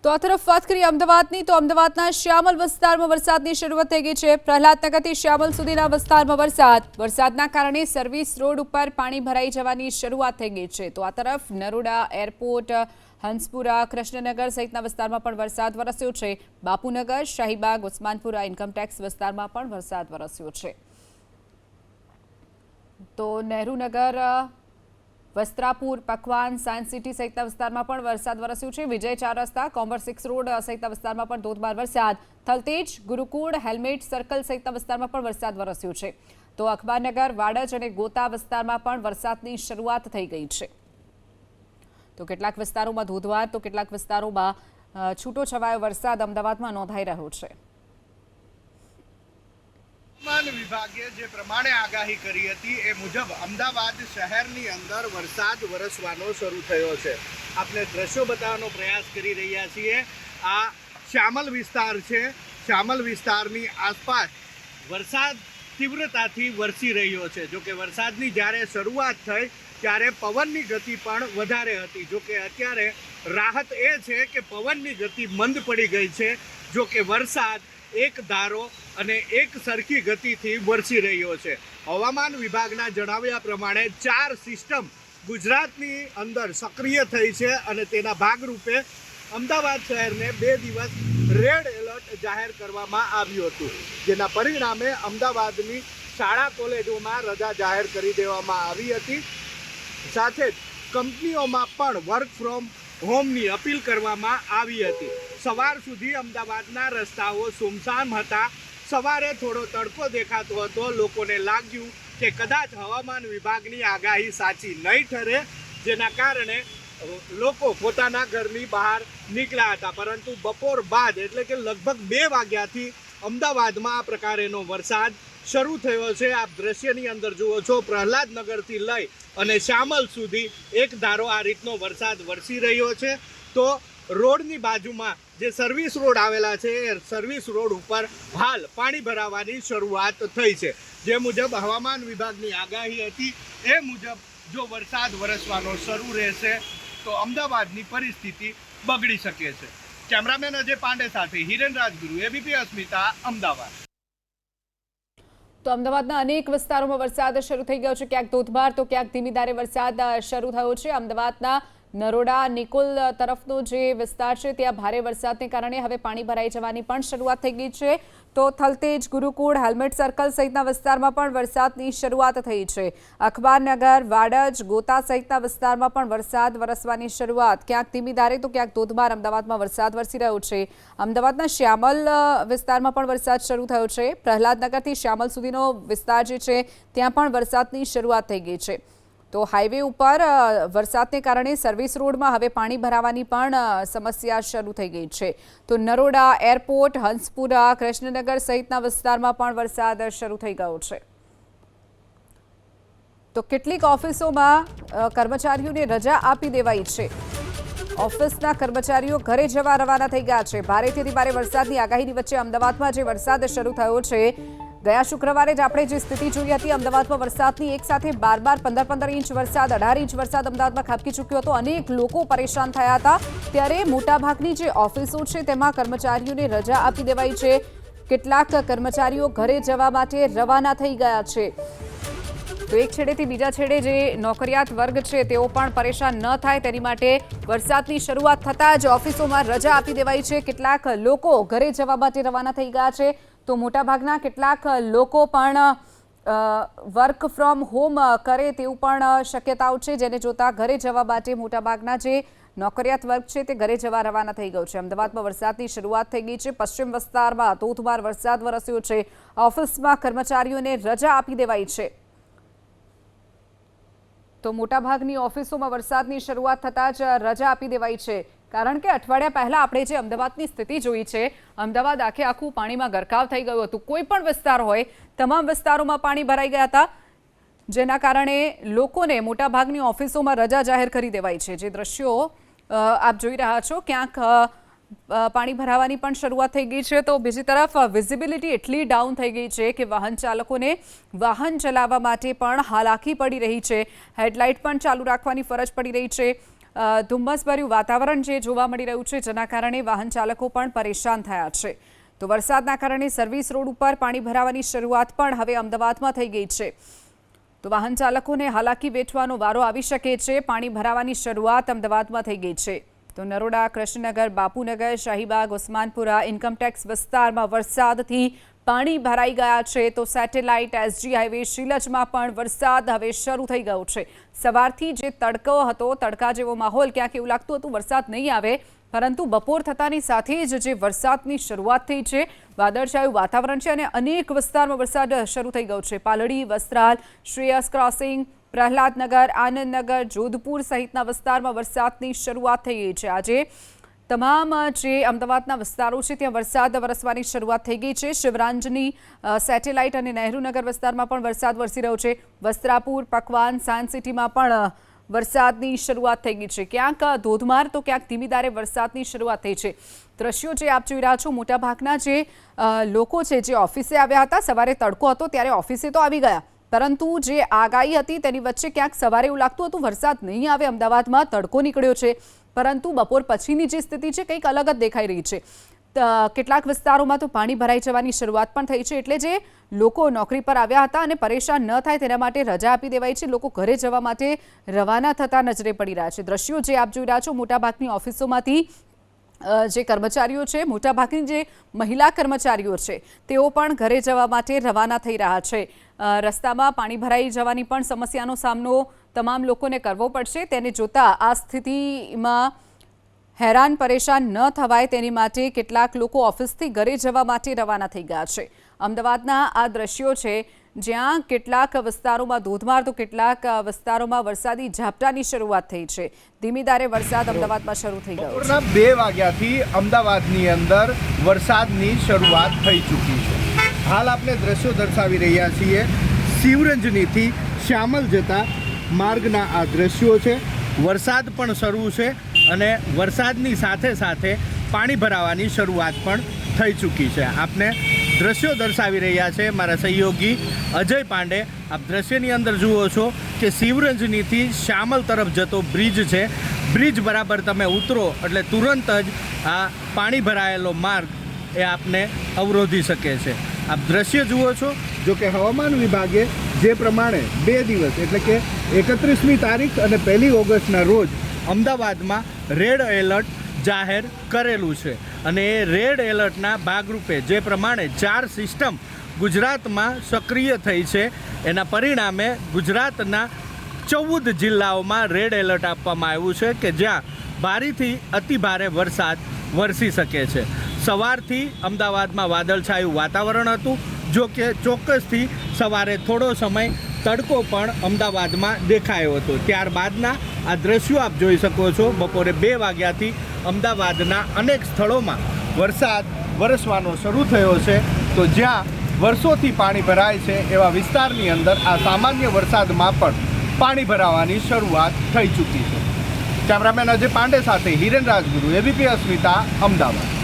તો આ તરફ વાત કરીએ અમદાવાદની તો અમદાવાદના શ્યામલ વિસ્તારમાં વરસાદની શરૂઆત થઈ ગઈ છે। પ્રહલાદનગરથી શ્યામલ સુધીના વિસ્તારમાં વરસાદના કારણે સર્વિસ રોડ ઉપર પાણી ભરાઈ જવાની શરૂઆત થઈ ગઈ છે। તો આ તરફ નરોડા એરપોર્ટ હંસપુરા કૃષ્ણનગર સહિતના વિસ્તારમાં પણ વરસાદ વરસ્યો છે। બાપુનગર શાહીબાગ ઉસ્માનપુરા ઇન્કમટેક્સ વિસ્તારમાં પણ વરસાદ વરસ્યો છે। તો નહેરુનગર વસ્ત્રાપુર પકવાન સાયન્સ સિટી સહિતના વિસ્તારમાં પણ વરસાદ વરસ્યો છે। વિજય 4 રસ્તા કોમર્સ 6 રોડ સહિતના વિસ્તારમાં પણ ધોધમાર વરસાદ। થલતેજ ગુરુકુળ હેલ્મેટ સર્કલ સહિતના વિસ્તારમાં પણ વરસાદ વરસ્યો છે। તો અખબારનગર વાડજ અને ગોતા વિસ્તારમાં પણ વરસાદની શરૂઆત થઈ ગઈ છે। તો કેટલાક વિસ્તારોમાં ધોધમાર તો કેટલાક વિસ્તારોમાં છૂટોછવાયો વરસાદ અમદાવાદમાં નોંધાઈ રહ્યો છે। હવામાન વિભાગે જે પ્રમાણે આગાહી કરી હતી એ મુજબ અમદાવાદ શહેરની અંદર વરસાદ વરસવાનો શરૂ થયો છે। આપણે દ્રશ્યો બતાવવાનો પ્રયાસ કરી રહ્યા છીએ। આ શ્યામલ વિસ્તાર છે। શ્યામલ વિસ્તારની આસપાસ વરસાદ તીવ્રતાથી વરસી રહ્યો છે। જો કે વરસાદની જ્યારે શરૂઆત થઈ ત્યારે પવનની ગતિ પણ વધારે હતી। જો કે અત્યારે રાહત એ છે કે પવનની ગતિ મંદ પડી ગઈ છે। જો કે વરસાદ એક ધારો અને એક સરખી ગતિથી વરસી રહ્યો છે। હવામાન વિભાગના જણાવ્યા પ્રમાણે 4 સિસ્ટમ ગુજરાતની અંદર સક્રિય થઈ છે અને તેના ભાગરૂપે અમદાવાદ શહેરને 2 દિવસ રેડ એલર્ટ જાહેર કરવામાં આવ્યું હતું, જેના પરિણામે અમદાવાદની શાળા કોલેજોમાં રજા જાહેર કરી દેવામાં આવી હતી। સાથે જ કંપનીઓમાં પણ વર્ક ફ્રોમ હોમની અપીલ કરવામાં આવી હતી। સવાર સુધી અમદાવાદના રસ્તાઓ સુમસામ હતા। સવારે થોડો તડકો દેખાતો હતો। લોકોને લાગ્યું કે કદાચ હવામાન વિભાગની આગાહી સાચી નહીં ઠરે, જેના કારણે લોકો પોતાના ઘરની બહાર નીકળ્યા હતા। પરંતુ બપોર બાદ એટલે કે લગભગ 2 વાગ્યાથી અમદાવાદમાં આ પ્રકારેનો વરસાદ શરૂ થયો છે। આપ દ્રશ્યની અંદર જુઓ છો, પ્રહલાદનગરથી લઈ અને શ્યામલ સુધી એક ધારો આ રીતનો વરસાદ વરસી રહ્યો છે। તો રોડની બાજુમાં જે સર્વિસ રોડ આવેલા છે એ સર્વિસ રોડ ઉપર હાલ પાણી ભરાવાની શરૂઆત થઈ છે। જે મુજબ હવામાન વિભાગની આગાહી હતી એ મુજબ જો વરસાદ વરસવાનો શરૂ રહેશે તો અમદાવાદની પરિસ્થિતિ બગડી શકે છે। કેમેરામેન અજય પાંડે સાથે હિરેન રાજગુરુ, એબીપી અસ્મિતા, અમદાવાદ। તો અમદાવાદના અનેક વિસ્તારોમાં વરસાદ શરૂ થઈ ગયો છે। ક્યાંક ધોધમાર તો ક્યાંક ધીમી ધારે વરસાદ શરૂ થયો છે। અમદાવાદના નરોડા નિકોલ તરફનો જે વિસ્તાર છે ત્યાં ભારે વરસાદને કારણે હવે પાણી ભરાઈ જવાની પણ શરૂઆત થઈ ગઈ છે। તો થલતેજ ગુરુકુળ હેલ્મેટ સર્કલ સહિતના વિસ્તારમાં પણ વરસાદની શરૂઆત થઈ છે। અખબારનગર વાડજ ગોતા સહિતના વિસ્તારમાં પણ વરસાદ વરસવાની શરૂઆત। ક્યાંક ધીમી ધારે તો ક્યાંક ધોધમાર અમદાવાદમાં વરસાદ વરસી રહ્યો છે। અમદાવાદના શ્યામલ વિસ્તારમાં પણ વરસાદ શરૂ થયો છે। પ્રહલાદનગરથી શ્યામલ સુધીનો વિસ્તાર જે છે ત્યાં પણ વરસાદની શરૂઆત થઈ ગઈ છે। તો હાઈવે ઉપર વરસાદને કારણે સર્વિસ રોડમાં હવે પાણી ભરાવાની પણ સમસ્યા શરૂ થઈ ગઈ છે। તો નરોડા એરપોર્ટ હંસપુરા કૃષ્ણનગર સહિતના વિસ્તારમાં પણ વરસાદ શરૂ થઈ ગયો છે। તો કેટલીક ઓફિસોમાં કર્મચારીઓને રજા આપી દેવાઈ છે। ઓફિસના કર્મચારીઓ ઘરે જવા રવાના થઈ ગયા છે। ભારેથી ભારે વરસાદની આગાહીની વચ્ચે અમદાવાદમાં જે વરસાદ શરૂ થયો છે, ગયા શુક્રવારે જ આપણે જે સ્થિતિ જોઈ હતી અમદાવાદમાં વરસાદની એક સાથે 12 15 ઇંચ વરસાદ 18 ઇંચ વરસાદ અમદાવાદમાં ખાબકી ચૂક્યો હતો। અનેક લોકો પરેશાન થયા હતા। ત્યારે મોટાભાગની જે ઓફિસો છે તેમાં કર્મચારીઓને રજા આપી દેવાઈ છે। કેટલાક કર્મચારીઓ ઘરે જવા માટે રવાના થઈ ગયા છે। તો એક છેડેથી બીજા છેડે જે નોકરિયાત વર્ગ છે તેઓ પણ પરેશાન ન થાય તેની માટે વરસાદની શરૂઆત થતાં જ ઓફિસોમાં રજા આપી દેવાઈ છે। કેટલાક લોકો ઘરે જવા માટે રવાના થઈ ગયા છે। તો મોટાભાગના કેટલાક લોકો પણ વર્ક ફ્રોમ હોમ કરે તેવું પણ શક્યતાઓ છે, જેને જોતા ઘરે જવા માટે મોટાભાગના જે નોકરિયાત વર્ગ છે તે ઘરે જવા રવાના થઈ ગયો છે। અમદાવાદમાં વરસાદની શરૂઆત થઈ ગઈ છે। પશ્ચિમ વિસ્તારમાં ધોધમાર વરસાદ વરસ્યો છે। ઓફિસમાં કર્મચારીઓને રજા આપી દેવાઈ છે। તો મોટાભાગની ઓફિસોમાં વરસાદની શરૂઆત થતાં જ રજા આપી દેવાઈ છે। કારણ કે અઠવાડિયા પહેલા આપણે જે અમદાવાદની સ્થિતિ જોઈ છે, અમદાવાદ આખું પાણીમાં ગરકાવ થઈ ગયું હતું। કોઈ પણ વિસ્તાર હોય તમામ વિસ્તારોમાં પાણી ભરાઈ ગયા હતા, જેના કારણે લોકોને મોટાભાગની ઓફિસોમાં રજા જાહેર કરી દેવાઈ છે। જે દ્રશ્યો આપ જોઈ રહ્યા છો, ક્યાંક પાણી ભરાવાની પણ શરૂઆત થઈ ગઈ છે। તો બીજી તરફ વિઝિબિલિટી એટલી ડાઉન થઈ ગઈ છે કે વાહન ચાલકોને વાહન ચલાવવા માટે પણ હાલાકી પડી રહી છે। હેડલાઇટ પણ ચાલુ રાખવાની ફરજ પડી રહી છે। ધુમ્મસભર્યું વાતાવરણ જે જોવા મળી રહ્યું છે, જેના કારણે વાહન ચાલકો પણ પરેશાન થયા છે. તો વરસાદના કારણે સર્વિસ રોડ ઉપર પાણી ભરાવાની શરૂઆત પણ હવે અમદાવાદમાં થઈ ગઈ છે. તો વાહન ચાલકોને હાલાકી વેઠવાનો વારો આવી શકે છે. પાણી ભરાવાની શરૂઆત અમદાવાદમાં થઈ ગઈ છે. તો નરોડા, કૃષ્ણનગર, બાપુનગર, શાહીબાગ, ઉસ્માનપુરા ઇન્કમટેક્સ વિસ્તારમાં વરસાદથી પાણી ભરાઈ ગયા છે. તો સેટેલાઇટ, SG હાઈવે, શીલજમાં પણ વરસાદ હવે શરૂ થઈ ગયો છે. સવારથી જે તડકો હતો, તડકા જેવો માહોલ, ક્યાંક એવું લાગતું હતું વરસાદ નહીં આવે, પરંતુ બપોર થતાની સાથે જ જે વરસાદની શરૂઆત થઈ છે, વાદળછાયું વાતાવરણ છે અને અનેક વિસ્તારમાં વરસાદ શરૂ થઈ ગયો છે. પાલડી, વસ્ત્રાલ, શ્રેયસ ક્રોસિંગ, પ્રહલાદનગર, આનંદનગર, જોધપુર સહિતના વિસ્તારમાં વરસાદની શરૂઆત થઈ ગઈ છે. આજે તમામ જે અમદાવાદના વિસ્તારો છે ત્યાં વરસાદ વરસવાની શરૂઆત થઈ ગઈ છે. શિવરાંજની, સેટેલાઇટ અને નહેરુનગર વિસ્તારમાં પણ વરસાદ વરસી રહ્યો છે. વસ્ત્રાપુર, પકવાન, સાયન્સ સિટીમાં પણ વરસાદની શરૂઆત થઈ ગઈ છે. ક્યાંક ધોધમાર તો ક્યાંક ધીમી ધારે વરસાદની શરૂઆત થઈ છે. દ્રશ્યો જે આપ જોઈ રહ્યા છો, મોટાભાગના જે લોકો છે જે ઓફિસે આવ્યા હતા, સવારે તડકો હતો ત્યારે ઓફિસે તો આવી ગયા, પરંતુ જે આગાહી હતી તેની વચ્ચે ક્યાંક સવારે એવું લાગતું હતું વરસાદ નહીં આવે, અમદાવાદમાં તડકો નીકળ્યો છે, પરંતુ બપોર પછીની જે સ્થિતિ છે કંઈક અલગ જ દેખાઈ રહી છે. કેટલાક વિસ્તારોમાં તો પાણી ભરાઈ જવાની શરૂઆત પણ થઈ છે. એટલે જે લોકો નોકરી પર આવ્યા હતા અને પરેશાન ન થાય તેના માટે રજા આપી દેવાઈ છે. લોકો ઘરે જવા માટે રવાના થતા નજરે પડી રહ્યા છે. દ્રશ્યો જે આપ જોઈ રહ્યા છો, મોટાભાગની ઓફિસોમાંથી જે કર્મચારીઓ છે, મોટાભાગની જે મહિલા કર્મચારીઓ છે, તેઓ પણ ઘરે જવા માટે રવાના થઈ રહ્યા છે. રસ્તામાં પાણી ભરાઈ જવાની પણ સમસ્યાનો સામનો તમામ લોકોને કરવો પડશે. તેને જોતા આ સ્થિતિમાં હેરાન પરેશાન ન થવાય તેની માટે કેટલાક લોકો ઓફિસથી ઘરે જવા માટે રવાના થઈ ગયા છે. અમદાવાદના આ દ્રશ્યો છે, જ્યાં કેટલાક વિસ્તારોમાં ધોધમાર તો કેટલાક વિસ્તારોમાં વરસાદી ઝાપટાની શરૂઆત થઈ છે. ધીમી ધારે વરસાદ અમદાવાદમાં શરૂ થઈ ગયો છે. 2 વાગ્યાથી અમદાવાદની અંદર વરસાદની શરૂઆત થઈ ચૂકી છે. હાલ આપણે દ્રશ્યો દર્શાવી રહ્યા છીએ શિવરંજનીથી શ્યામલ જતા માર્ગના આ દ્રશ્યો છે. વરસાદ પણ શરૂ છે અને વરસાદની સાથે સાથે પાણી ભરાવાની શરૂઆત પણ થઈ ચૂકી છે. આપને દ્રશ્યો દર્શાવી રહ્યા છે મારા સહયોગી અજય પાંડે. આપ દ્રશ્યની અંદર જુઓ છો કે શિવરંજનીથી શ્યામલ તરફ જતો બ્રિજ છે. બ્રિજ બરાબર તમે ઉતરો એટલે તુરંત જ આ પાણી ભરાયેલો માર્ગ એ આપને અવરોધી શકે છે. આપ દ્રશ્ય જુઓ છો. જો કે હવામાન વિભાગે જે પ્રમાણે 2 દિવસ એટલે કે 31મી તારીખ અને 1 ઓગસ્ટના રોજ અમદાવાદમાં રેડ એલર્ટ જાહેર કરેલું છે અને એ રેડ એલર્ટના ભાગરૂપે જે પ્રમાણે 4 સિસ્ટમ ગુજરાતમાં સક્રિય થઈ છે, એના પરિણામે ગુજરાતના 14 જિલ્લાઓમાં રેડ એલર્ટ આપવામાં આવ્યું છે કે જ્યાં ભારેથી અતિભારે વરસાદ વરસી શકે છે. સવારથી અમદાવાદમાં વાદળછાયું વાતાવરણ હતું. જો કે ચોક્કસથી સવારે થોડો સમય તડકો પણ અમદાવાદમાં દેખાયો હતો. ત્યારબાદના આ દ્રશ્યો આપ જોઈ શકો છો. બપોરે 2 વાગ્યાથી અમદાવાદના અનેક સ્થળોમાં વરસાદ વરસવાનો શરૂ થયો છે. તો જ્યાં વર્ષોથી પાણી ભરાય છે એવા વિસ્તારની અંદર આ સામાન્ય વરસાદમાં પણ પાણી ભરાવાની શરૂઆત થઈ ચૂકી છે. કેમેરામેન અજય પાંડે સાથે હિરેન રાજગુરુ, ABP અસ્મિતા, અમદાવાદ.